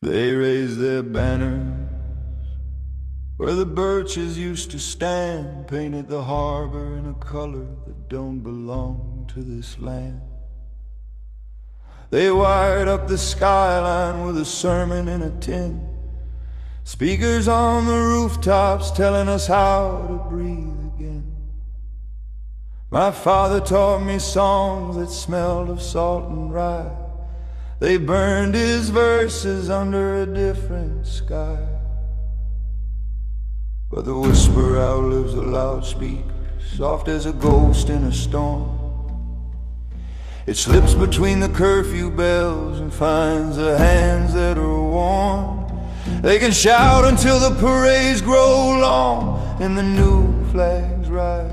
They raised their banners where the birches used to stand, painted the harbor in a color that don't belong to this land. They wired up the skyline with a sermon in a tin, speakers on the rooftops telling us how to breathe again. My father taught me songs that smelled of salt and rye. They burned his verses under a different sky. But the whisper outlives the loudspeaker, soft as a ghost in a storm. It slips between the curfew bells and finds the hands that are warm. They can shout until the parades grow long and the new flags rise.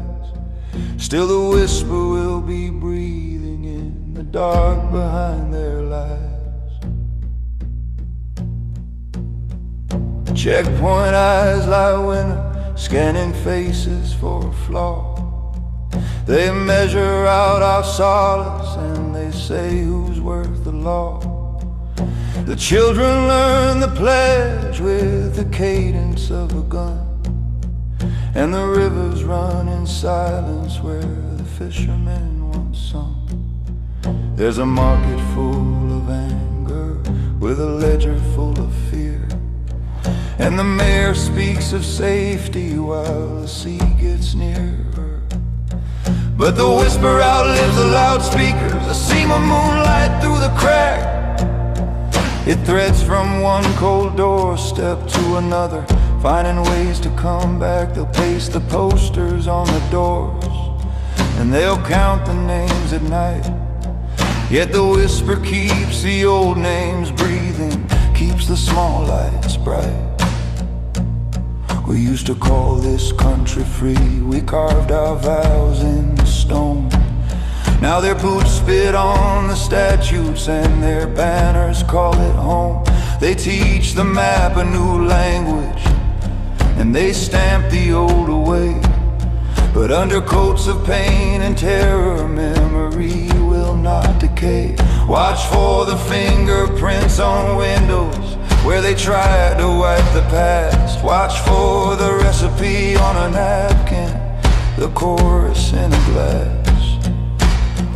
Still the whisper will be breathing in the dark behind their lies. Checkpoint eyes lie winter, scanning faces for a flaw. They measure out our solace and they say who's worth the law. The children learn the pledge with the cadence of a gun, and the rivers run in silence where the fishermen once sung. There's a market full of anger with a ledger full of fear, and the mayor speaks of safety while the sea gets nearer. But the whisper outlives the loudspeakers, a seam of moonlight through the crack. It threads from one cold doorstep to another, finding ways to come back. They'll paste the posters on the doors, and they'll count the names at night. Yet the whisper keeps the old names breathing, keeps the small lights bright. We used to call this country free, we carved our vows in stone. Now their boots spit on the statutes and their banners call it home. They teach the map a new language and they stamp the old away. But under coats of pain and terror, memory will not decay. Watch for the fingerprints on windows where they tried to wipe the past. Watch for the recipe on a napkin, the chorus in a glass.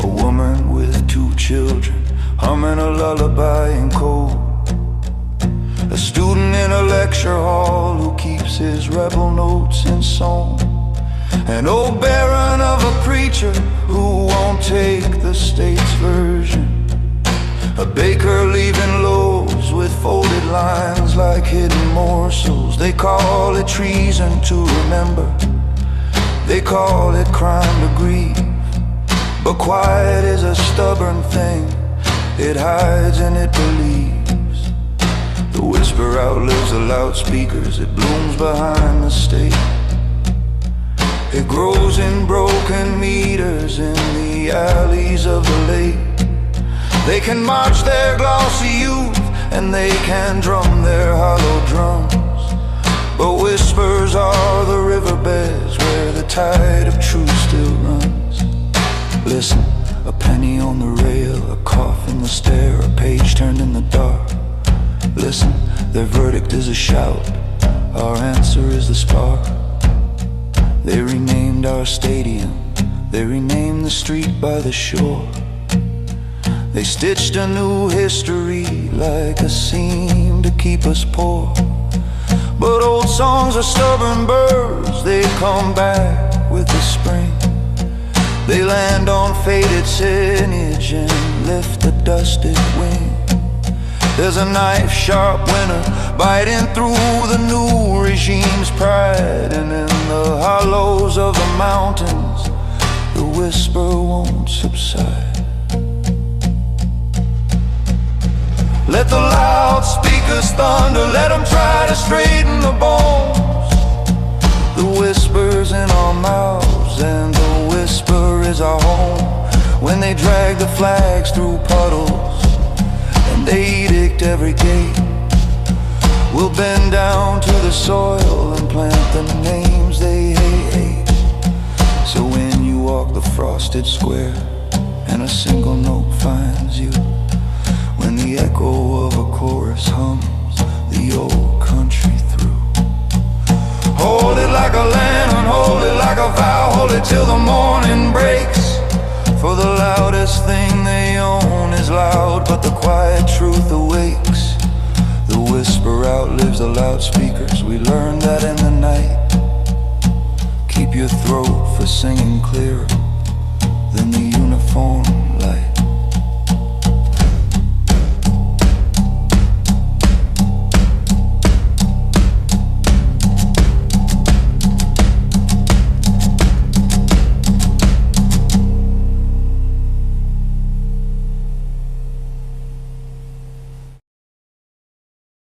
A woman with 2 children humming a lullaby in code. A student in a lecture hall who keeps his rebel notes in song. An old baron of a preacher who won't take the state's version. A baker leaving loaves with folded lines like hidden morsels. They call it treason to remember, they call it crime to grieve. But quiet is a stubborn thing, it hides and it believes. The whisper outlives the loudspeakers, it blooms behind the state. It grows in broken meters in the alleys of the lake. They can march their glossy youth and they can drum their hollow drums. But whispers are the riverbeds where the tide of truth still runs. Listen, a penny on the rail, a cough in the stair, a page turned in the dark. Listen, their verdict is a shout, our answer is the spark. They renamed our stadium, they renamed the street by the shore. They stitched a new history like a seam to keep us poor. But old songs are stubborn birds, they come back with the spring. They land on faded signage and lift the dusted wing. There's a knife-sharp winter biting through the new regime's pride. And in the hollows of the mountains, the whisper won't subside. Let the loudspeakers thunder, let them try to straighten the bones. The whisper's in our mouths and the whisper is our home. When they drag the flags through puddles and they edict every gate, we'll bend down to the soil and plant the names they hate. So when you walk the frosted square and a single note finds you, when the echo of a chorus hums till the morning breaks. For the loudest thing they own is loud, but the quiet truth awakes. The whisper outlives the loudspeakers. We learned that in the night. Keep your throat for singing clearer than the uniform